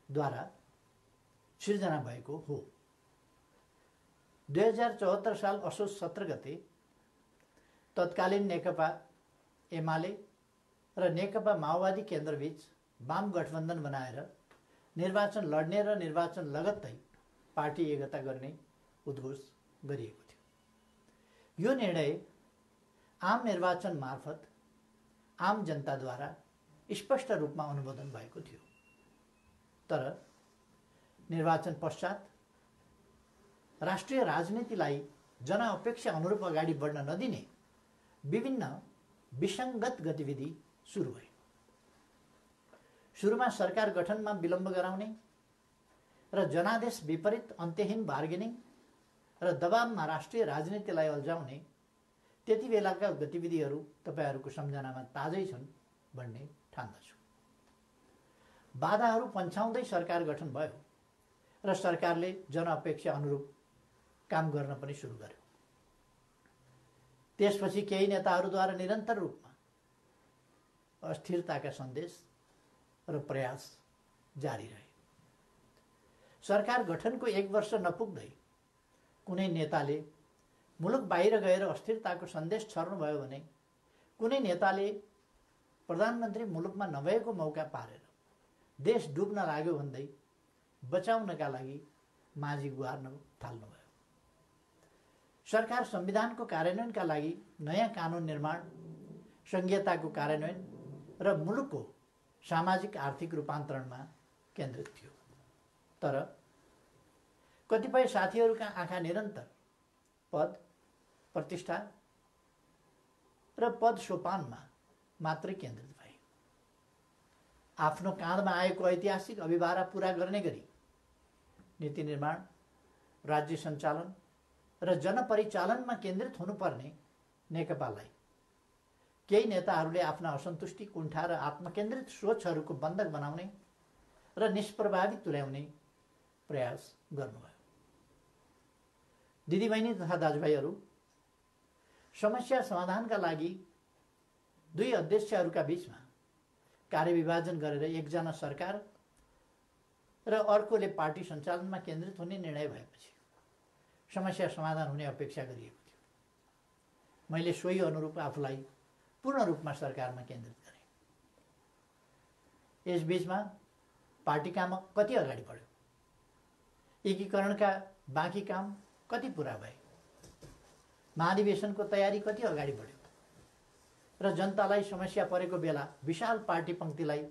द्वारा सिर्जना भएको हो। 2074 साल असोज 17 गते तत्कालीन नेकपा एमाले र नेकपा माओवादी केन्द्रबीच वाम गठबन्धन बनाएर निर्वाचन लड्ने र निर्वाचन लगत्तै पार्टी एकता गर्ने उद्घोष गरिएको थियो। यो निर्णय आम निर्वाचन मार्फत आम जनताद्वारा स्पष्ट रूपमा अनुमोदन भएको थियो। तर निर्वाचन पश्चात राष्ट्रिय राजनीतिलाई जनअपेक्षा अनुरूप अगाडि बढ्न नदिने विभिन्न विसङ्गत गतिविधि सुरु भए। सुरुमा सरकार गठनमा विलम्ब गराउने र जनादेश विपरीत अन्त्यहीन बार्गेनिङ र दबावमा राष्ट्रिय राजनीतिलाई अल्झाउने त्यति बेलाका गतिविधिहरू तपाईहरूको सम्झनामा ताजै छन् भन्ने ठान्दछु। बाधाहरू पन्छाउँदै सरकार गठन भयो र सरकारले जनअपेक्षा अनुरूप काम गर्न पनि सुरु गर्यो। त्यसपछि केही नेताहरूद्वारा निरन्तर रूपमा अस्थिरताका सन्देश र प्रयास जारी रहे। सरकार गठनको 1 वर्ष नपुग्दै कुनै नेताले मुलुक बाहिर गएर अस्थिरताको सन्देश छर्नुभयो भने कुनै नेताले प्रधानमन्त्री मुलुकमा नभएको मौका पारेर देश डुब्न लाग्यो भन्दै बचाउनका लागि माझी गुहार्न थाल्नुभयो। सरकार संविधानको कार्यान्वयनका लागि नयाँ कानुन निर्माण, संघीयताको कार्यान्वयन र मुलुकको सामाजिक आर्थिक रूपान्तरणमा केन्द्रित थियो। तर कतिपय साथीहरूका आँखा निरन्तर पद, प्रतिष्ठा र पद सोपानमा मात्रै केन्द्रित भए। आफ्नो काँधमा आएको ऐतिहासिक अभिभारा पूरा गर्ने गरी नीति निर्माण, राज्य सञ्चालन र जनपरिचालनमा केन्द्रित हुनुपर्ने नेकपालाई केही नेताहरूले आफ्ना असन्तुष्टि, कुण्ठा र आत्मकेन्द्रित सोचहरूको बन्धक बनाउने र निष्प्रभावी तुल्याउने प्रयास गर्नुभयो। दिदीबहिनी तथा दाजुभाइहरू, समस्या समाधानका लागि दुई अध्यक्षहरूका बीचमा कार्यविभाजन गरेर एकजना सरकार र अर्कोले पार्टी सञ्चालनमा केन्द्रित हुने निर्णय भएपछि समस्या समाधान हुने अपेक्षा गरिएको थियो। मैले सोही अनुरूप आफूलाई पूर्ण रूपमा सरकारमा केन्द्रित गरेँ। यसबीचमा पार्टी काम कति अगाडि बढ्यो, एकीकरणका बाँकी काम कति पुरा भए, महाधिवेशनको तयारी कति अगाडि बढ्यो र जनतालाई समस्या परेको बेला विशाल पार्टी पङ्क्तिलाई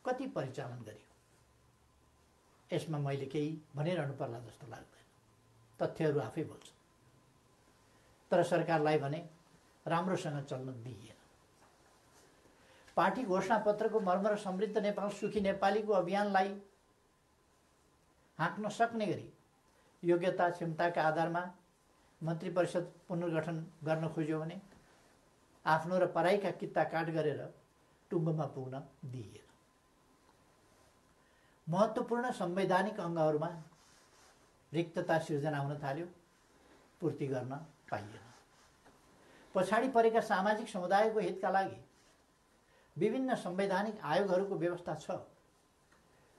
कति परिचालन गरियो, यसमा मैले केही भनिरहनु पर्ला जस्तो लाग्दैन। तथ्यहरू आफै बोल्छन्। तर सरकारलाई भने राम्रोसँग चल्न दिइएन। पार्टी घोषणापत्रको मर्म र समृद्ध नेपाल सुखी नेपालीको अभियानलाई हाँक्न सक्ने गरी योग्यता क्षमताका आधारमा मन्त्री परिषद पुनर्गठन गर्न खोज्यो भने आफ्नो र पराईका कित्ता काट गरेर टुङ्गोमा पुग्न दिइएन। महत्त्वपूर्ण संवैधानिक अङ्गहरूमा रिक्तता सिर्जना हुन थाल्यो, पूर्ति गर्न पाइएन। पछाडि परेका सामाजिक समुदायको हितका लागि विभिन्न संवैधानिक आयोगहरूको व्यवस्था छ,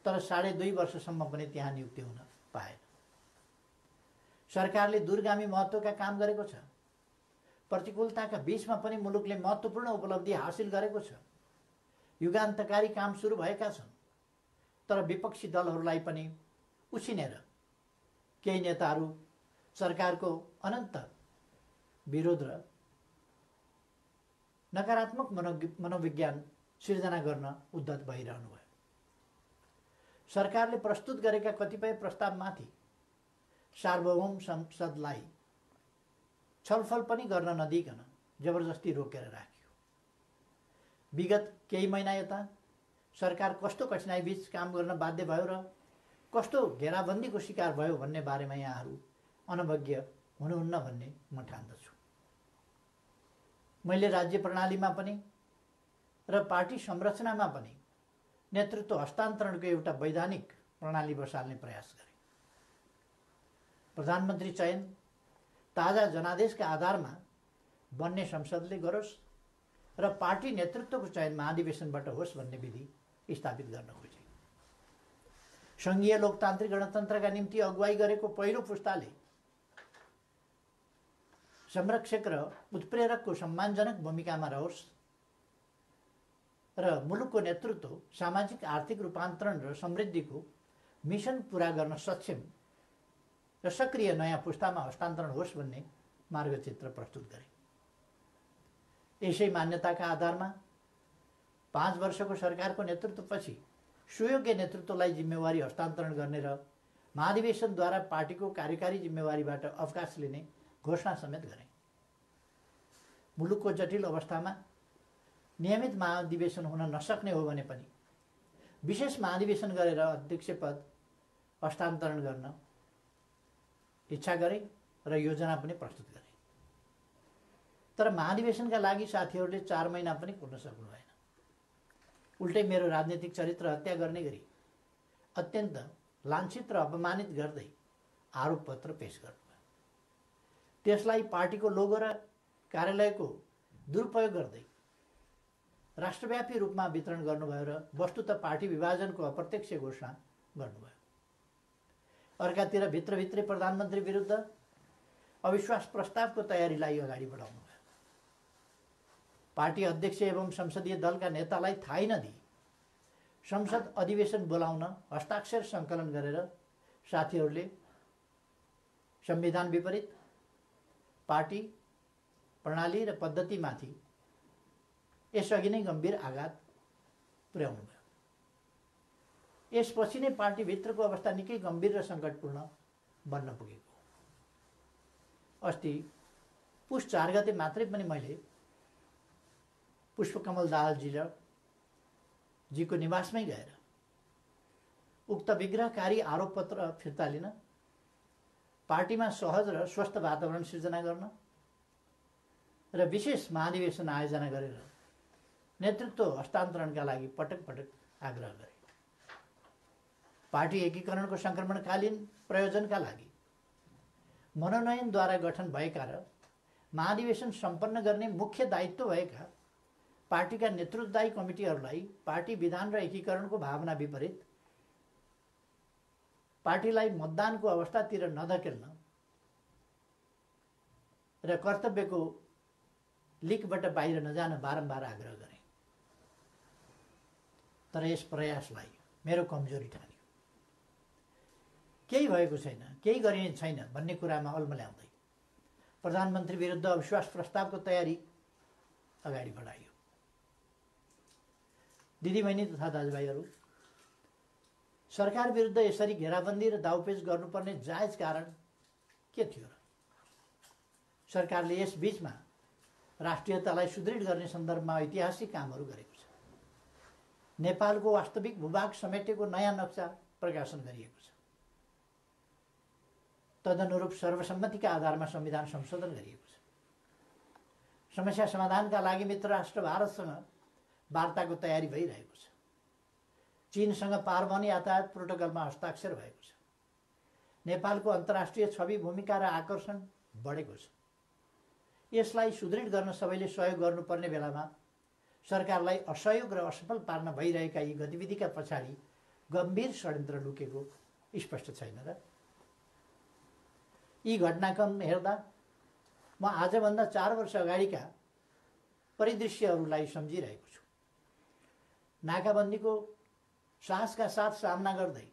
तर 2.5 वर्षसम्म पनि त्यहाँ नियुक्ति हुन पाएन। सरकारले दूरगामी महत्त्वका काम गरेको छ। प्रतिकूलताका बीचमा पनि मुलुकले महत्त्वपूर्ण उपलब्धि हासिल गरेको छ। युगान्तकारी काम सुरु भएका छन्। तर विपक्षी दलहरूलाई पनि उछिनेर केही नेताहरू सरकारको अनन्त विरोध र नकारात्मक मनोविज्ञान सिर्जना गर्न उद्धत भइरहनु भयो। सरकारले प्रस्तुत गरेका कतिपय प्रस्तावमाथि सार्वभौम संसदलाई छलफल पनि गर्न नदिइकन जबरजस्ती रोकेर राखियो। विगत केही महिना यता सरकार कस्तो कठिनाइ बीच काम गर्न बाध्य भयो र कस्तो घेराबन्दीको शिकार भयो भन्ने बारेमा यहाँहरू अनभिज्ञ हुनुहुन्न भन्ने म ठान्दछु। मैले राज्य प्रणालीमा पनि र पार्टी संरचनामा पनि नेतृत्व हस्तान्तरणको एउटा वैधानिक प्रणाली बसाल्ने प्रयास गरेँ। प्रधानमन्त्री चयन ताजा जनादेशका आधारमा बन्ने संसदले गरोस् र पार्टी नेतृत्वको चयन महाधिवेशनबाट होस् भन्ने विधि स्थापित गर्न खोजे। सङ्घीय लोकतान्त्रिक गणतन्त्रका निम्ति अगुवाई गरेको पहिलो पुस्ताले संरक्षक र उत्प्रेरकको सम्मानजनक भूमिकामा रहोस् र मुलुकको नेतृत्व सामाजिक आर्थिक रूपान्तरण र समृद्धिको मिसन पूरा गर्न सक्षम र सक्रिय नयाँ पुस्तामा हस्तान्तरण होस् भन्ने मार्गचित्र प्रस्तुत गरे। यसै मान्यताका आधारमा 5 वर्षको सरकारको नेतृत्वपछि सुयोग्य नेतृत्वलाई जिम्मेवारी हस्तान्तरण गर्ने र महाधिवेशनद्वारा पार्टीको कार्यकारी जिम्मेवारीबाट अवकाश लिने घोषणा समेत गरे। मुलुकको जटिल अवस्थामा नियमित महाधिवेशन हुन नसक्ने हो भने पनि विशेष महाधिवेशन गरेर अध्यक्ष पद हस्तान्तरण गर्न इच्छा गरे र योजना पनि प्रस्तुत गरे। तर महाधिवेशनका लागि साथीहरूले 4 महिना पनि कुर्न सक्नु भएन। उल्टै मेरो राजनीतिक चरित्र हत्या गर्ने गरी अत्यन्त लाञ्छित र अपमानित गर्दै आरोपपत्र पेश गर्नुभयो। त्यसलाई पार्टीको लोगो र कार्यालयको दुरुपयोग गर्दै राष्ट्रव्यापी रूपमा वितरण गर्नुभयो र वस्तुतः पार्टी विभाजनको अप्रत्यक्ष घोषणा गर्नुभयो। अर्कातिर भित्रभित्रै प्रधानमन्त्री विरुद्ध अविश्वास प्रस्तावको तयारीलाई अगाडि बढाउनु भयो। पार्टी अध्यक्ष एवं संसदीय दलका नेतालाई थाहै नदिई संसद अधिवेशन बोलाउन हस्ताक्षर सङ्कलन गरेर साथीहरूले संविधान विपरीत पार्टी प्रणाली र पद्धतिमाथि यसअघि नै गम्भीर आघात पुर्याउनु भयो। यसपछि नै पार्टीभित्रको अवस्था निकै गम्भीर र सङ्कटपूर्ण बन्न पुगेको। अस्ति पुस 4 गते मात्रै पनि मैले पुष्पकमल दाहालजी जीको निवासमै गएर उक्त विग्रहकारी आरोपपत्र फिर्ता लिन, पार्टीमा सहज र स्वस्थ वातावरण सिर्जना गर्न र विशेष महाधिवेशन आयोजना गरेर नेतृत्व हस्तान्तरणका लागि पटक पटक आग्रह गरे। पार्टी एकीकरणको सङ्क्रमणकालीन प्रयोजनका लागि मनोनयनद्वारा गठन भएका र महाधिवेशन सम्पन्न गर्ने मुख्य दायित्व भएका पार्टीका नेतृत्वदायी कमिटीहरूलाई पार्टी विधान र एकीकरणको भावना विपरीत पार्टीलाई मतदानको अवस्थातिर नधकेल्न र कर्तव्यको लिकबाट बाहिर नजान बारम्बार आग्रह गरे। तर यस प्रयासलाई मेरो कमजोरी ठानियो। केही भएको छैन, केही गरिने छैन भन्ने कुरामा अल्मल्याउँदै प्रधानमन्त्री विरुद्ध अविश्वास प्रस्तावको तयारी अगाडि बढाइयो। दिदीबहिनी तथा दाजुभाइहरू, सरकार विरुद्ध यसरी घेराबन्दी र दाउपेच गर्नुपर्ने जायज कारण के थियो र? सरकारले यस बीचमा राष्ट्रियतालाई सुदृढ गर्ने सन्दर्भमा ऐतिहासिक कामहरू गरेको छ। नेपालको वास्तविक भूभाग समेटेको नयाँ नक्सा प्रकाशन गरिएको छ। तदनुरूप सर्वसम्मतिका आधारमा संविधान संशोधन गरिएको छ। समस्या समाधानका लागि मित्र राष्ट्र भारतसँग वार्ताको तयारी भइरहेको छ। चीनसँग पारवन यातायात प्रोटोकलमा हस्ताक्षर भएको छ। नेपालको अन्तर्राष्ट्रिय छवि, भूमिका र आकर्षण बढेको छ। यसलाई सुदृढ गर्न सबैले सहयोग गर्नुपर्ने बेलामा सरकारलाई असहयोग र असफल पार्न भइरहेका यी गतिविधिका पछाडि गम्भीर षड्यन्त्र लुकेको स्पष्ट छैन र? यी घटनाक्रम हेर्दा म आजभन्दा 4 वर्ष अगाडिका परिदृश्यहरूलाई सम्झिरहेको छु। नाकाबन्दीको साहसका साथ सामना गर्दै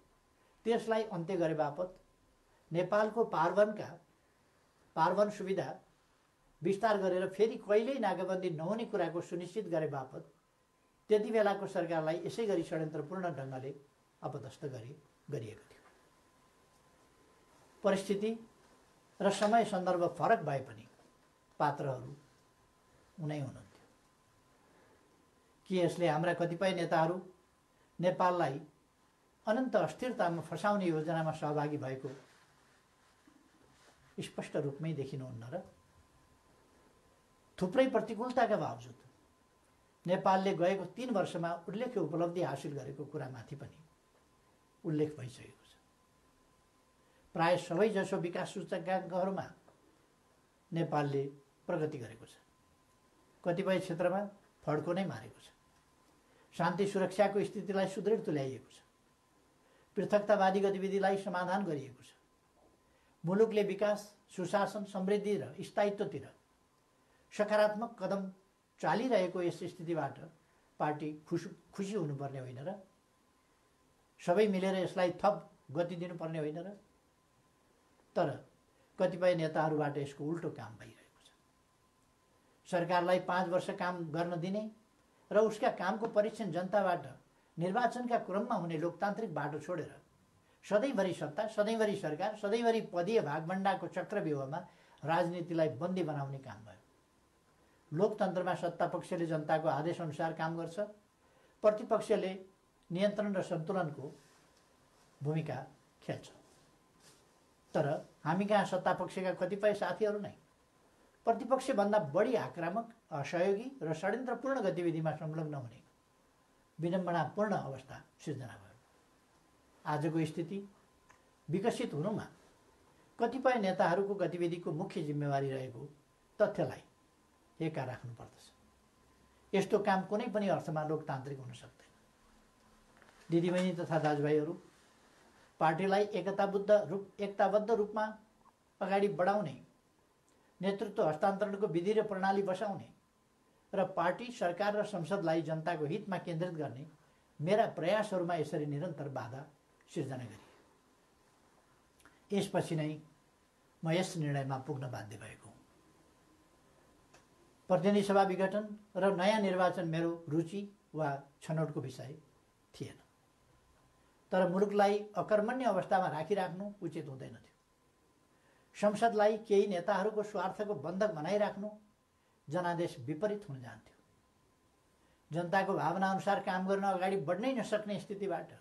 त्यसलाई अन्त्य गरे बापत नेपालको पारवन सुविधा विस्तार गरेर फेरि कहिल्यै नाकाबन्दी नहुने कुराको सुनिश्चित गरे बापत त्यति बेलाको सरकारलाई यसै गरी षड्यन्त्रपूर्ण ढङ्गले अपदस्थ गरिएको थियो। परिस्थिति र समय सन्दर्भ फरक भए पनि पात्रहरू उनै हुनुहुन्थ्यो। कि यसले हाम्रा कतिपय नेताहरू नेपाललाई अनन्त अस्थिरतामा फसाउने योजनामा सहभागी भएको स्पष्ट रूपमै देखिनुहुन्न र? थुप्रै प्रतिकूलताका बावजुद नेपालले गएको 3 वर्षमा उल्लेख्य उपलब्धि हासिल गरेको कुरामाथि पनि उल्लेख भइसकेको छ। प्राय सबैजसो विकास सूचकाङ्कहरूमा नेपालले प्रगति गरेको छ। कतिपय क्षेत्रमा फड्को नै मारेको छ। शान्ति सुरक्षाको स्थितिलाई सुदृढ तुल्याइएको छ। पृथकतावादी गतिविधिलाई समाधान गरिएको छ। मुलुकले विकास, सुशासन, समृद्धि र स्थायित्वतिर सकारात्मक कदम चालिरहेको यस स्थितिबाट पार्टी खुसी हुनुपर्ने होइन र? सबै मिलेर यसलाई थप गति दिनुपर्ने होइन र? तर कतिपय नेताहरूबाट यसको उल्टो काम भइरहेको छ। सरकारलाई 5 वर्ष काम गर्न दिने र उसका कामको परीक्षण जनताबाट निर्वाचनका क्रममा हुने लोकतान्त्रिक बाटो छोडेर सधैँभरि सत्ता, सधैँभरि सरकार, सधैँभरि पदीय भागभण्डाको चक्रव्यूहमा राजनीतिलाई बन्दी बनाउने काम भयो। लोकतन्त्रमा सत्तापक्षले जनताको आदेशअनुसार काम गर्छ, प्रतिपक्षले नियन्त्रण र सन्तुलनको भूमिका खेल्छ। तर हामी कहाँ सत्तापक्षका कतिपय साथीहरू नै प्रतिपक्षभन्दा बढी आक्रामक, असहयोगी र षड्यन्त्रपूर्ण गतिविधिमा संलग्न हुने विडम्बनापूर्ण अवस्था सिर्जना भयो। आजको स्थिति विकसित हुनुमा कतिपय नेताहरूको गतिविधिको मुख्य जिम्मेवारी रहेको तथ्यलाई एका राख्नुपर्दछ। यस्तो काम कुनै पनि अर्थमा लोकतान्त्रिक हुन सक्दैन। दिदीबहिनी तथा दाजुभाइहरू, पार्टीलाई एकताबद्ध रूपमा अगाडि बढाउने, नेतृत्व हस्तान्तरणको विधि र प्रणाली बसाउने र पार्टी, सरकार र संसदलाई जनताको हितमा केन्द्रित गर्ने मेरा प्रयासहरूमा यसरी निरन्तर बाधा सिर्जना गरिए। यसपछि नै म यस निर्णयमा पुग्न बाध्य भएको हुँ। प्रतिनिधि सभा विघटन र नयाँ निर्वाचन मेरो रुचि वा छनौटको विषय थिएन। तर मुलुकलाई अकर्मण्य अवस्थामा राखिराख्नु उचित हुँदैन थियो। संसदलाई केही नेताहरूको स्वार्थको बन्धक बनाइराख्नु जनादेश विपरीत हुन जान्थ्यो। जनताको भावना अनुसार काम गर्न अगाडि बढ्नै नसक्ने स्थितिबाट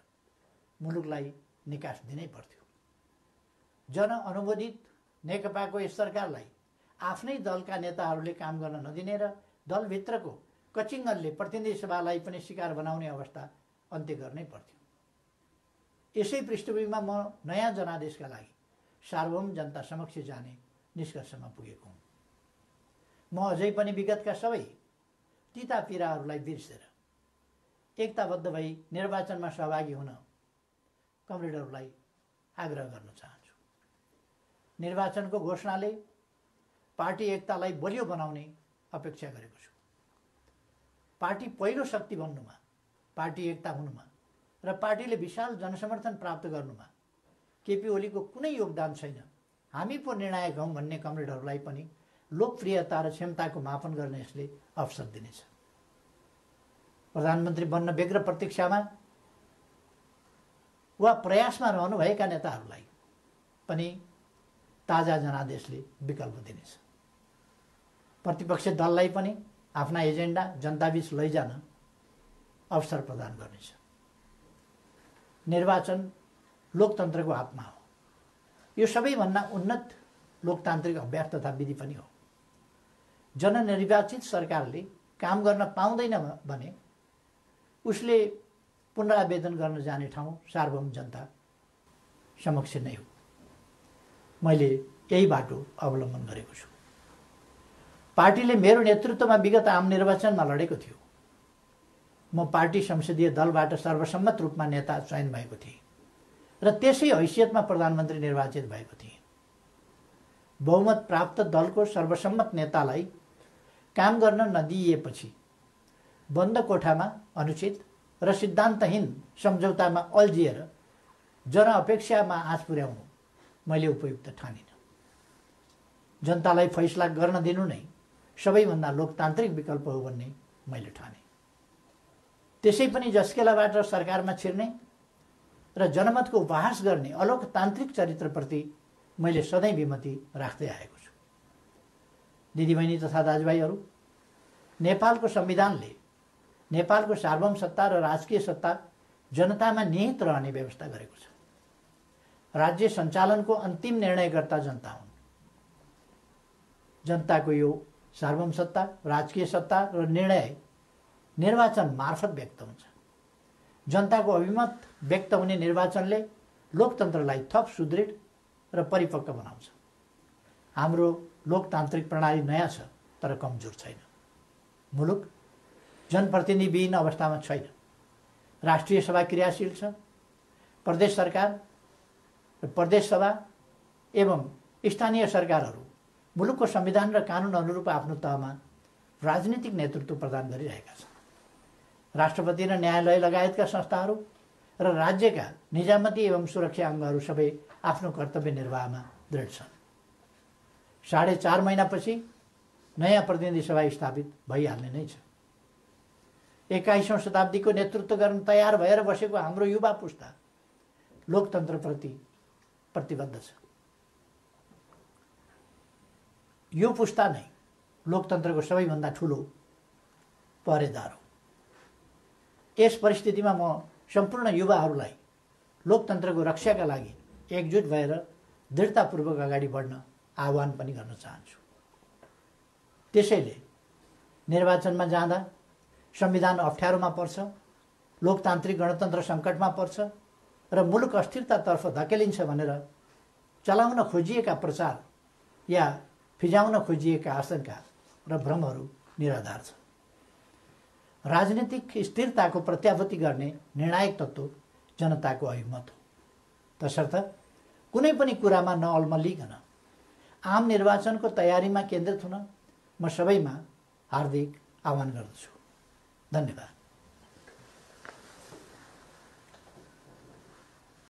मुलुकलाई निकास दिनै पर्थ्यो। जनअनुमोदित नेकपाको यस सरकारलाई आफ्नै दलका नेताहरूले काम गर्न नदिने र दलभित्रको कचिङ्गनले प्रतिनिधि सभालाई पनि शिकार बनाउने अवस्था अन्त्य गर्नै पर्थ्यो। यसै पृष्ठभूमिमा म नयाँ जनादेशका लागि सार्वभौम जनता समक्ष जाने निष्कर्षमा पुगेको हुँ। म अझै पनि विगतका सबै तिता पीडाहरूलाई बिर्सेर एकताबद्ध भई निर्वाचनमा सहभागी हुन कमरेडहरूलाई आग्रह गर्न चाहन्छु। निर्वाचनको घोषणाले पार्टी एकतालाई बलियो बनाउने अपेक्षा गरेको छु। पार्टी पहिलो शक्ति बन्नुमा, पार्टी एकता हुनुमा र पार्टीले विशाल जनसमर्थन प्राप्त गर्नुमा केपी ओलीको कुनै योगदान छैन। हामी पो निर्णायक हौँ भन्ने कमरेडहरूलाई पनि लोकप्रियता र क्षमताको मापन गर्न यसले अवसर दिनेछ। प्रधानमन्त्री बन्न व्यग्र प्रतीक्षामा वा प्रयासमा रहनुभएका नेताहरूलाई पनि ताजा जनादेशले विकल्प दिनेछ। प्रतिपक्ष दललाई पनि आफ्ना एजेन्डा जनताबीच लैजान अवसर प्रदान गर्नेछ। निर्वाचन लोकतन्त्रको हातमा हो। यो सबैभन्दा उन्नत लोकतान्त्रिक अभ्यास तथा विधि पनि हो। जननिर्वाचित सरकारले काम गर्न पाउँदैन भने उसले पुनरावेदन गर्न जाने ठाउँ सार्वभौम जनता समक्ष नै हो। मैले यही बाटो अवलम्बन गरेको छु। पार्टीले मेरो नेतृत्वमा विगत आम निर्वाचनमा लडेको थियो। म पार्टी संसदीय दलबाट सर्वसम्मत रूपमा नेता चयन भएको थिएँ र त्यसै हैसियतमा प्रधानमन्त्री निर्वाचित भएको थिएँ। बहुमत प्राप्त दलको सर्वसम्मत नेतालाई काम गर्न नदिइएपछि बन्द कोठामा अनुचित र सिद्धान्तहीन सम्झौतामा अल्झिएर जनअपेक्षामा आँच पुर्याउनु मैले उपयुक्त ठानिनँ। जनतालाई फैसला गर्न दिनु नै सबैभन्दा लोकतान्त्रिक विकल्प हो भन्ने मैले ठाने। त्यसै पनि जस्केलाबाट सरकारमा छिर्ने र जनमतको उपहास गर्ने अलोकतान्त्रिक चरित्रप्रति मैले सधैँ विमति राख्दै आएको छु। दिदीबहिनी तथा दाजुभाइहरू, नेपालको संविधानले नेपालको सार्वभौम सत्ता र राजकीय सत्ता जनतामा निहित रहने व्यवस्था गरेको छ। राज्य सञ्चालनको अन्तिम निर्णयकर्ता जनता हुन्। जनताको यो सार्वभौम सत्ता, राजकीय सत्ता र निर्णय निर्वाचन मार्फत व्यक्त हुन्छ। जनताको अभिमत व्यक्त हुने निर्वाचनले लोकतन्त्रलाई थप सुदृढ र परिपक्व बनाउँछ। हाम्रो लोकतान्त्रिक प्रणाली नयाँ छ तर कमजोर छैन। मुलुक जनप्रतिनिधिविहीन अवस्थामा छैन। राष्ट्रिय सभा क्रियाशील छ। प्रदेश सरकार, प्रदेश सभा एवं स्थानीय सरकारहरू मुलुकको संविधान र कानुन अनुरूप आफ्नो तहमा राजनीतिक नेतृत्व प्रदान गरिरहेका छन्। राष्ट्रपति र न्यायालय लगायतका संस्थाहरू र राज्यका निजामती एवं सुरक्षा अङ्गहरू सबै आफ्नो कर्तव्य निर्वाहमा दृढ छन्। 4.5 महिनापछि नयाँ प्रतिनिधि सभा स्थापित भइहाल्ने नै छ। 21औं शताब्दीको नेतृत्व गर्न तयार भएर बसेको हाम्रो युवा पुस्ता लोकतन्त्रप्रति प्रतिबद्ध छ। यो पुस्ता नै लोकतन्त्रको सबैभन्दा ठुलो पहरेदार हो। यस परिस्थितिमा म सम्पूर्ण युवाहरूलाई लोकतन्त्रको रक्षाका लागि एकजुट भएर दृढतापूर्वक अगाडि बढ्न आह्वान पनि गर्न चाहन्छु। त्यसैले निर्वाचनमा जाँदा संविधान अप्ठ्यारोमा पर्छ, लोकतान्त्रिक गणतन्त्र सङ्कटमा पर्छ र मुलुक अस्थिरतातर्फ धकेलिन्छ भनेर चलाउन खोजिएका प्रचार या फिजाउन खोजिएका आशंका र भ्रमहरू निराधार छन्। राजनीतिक स्थिरताको प्रत्याभूति गर्ने निर्णायक तत्त्व जनताको अभिमत हो। तसर्थ कुनै पनि कुरामा नअल्मलिकन आम निर्वाचनको तयारीमा केन्द्रित हुन म सबैमा हार्दिक आह्वान गर्दछु। धन्यवाद।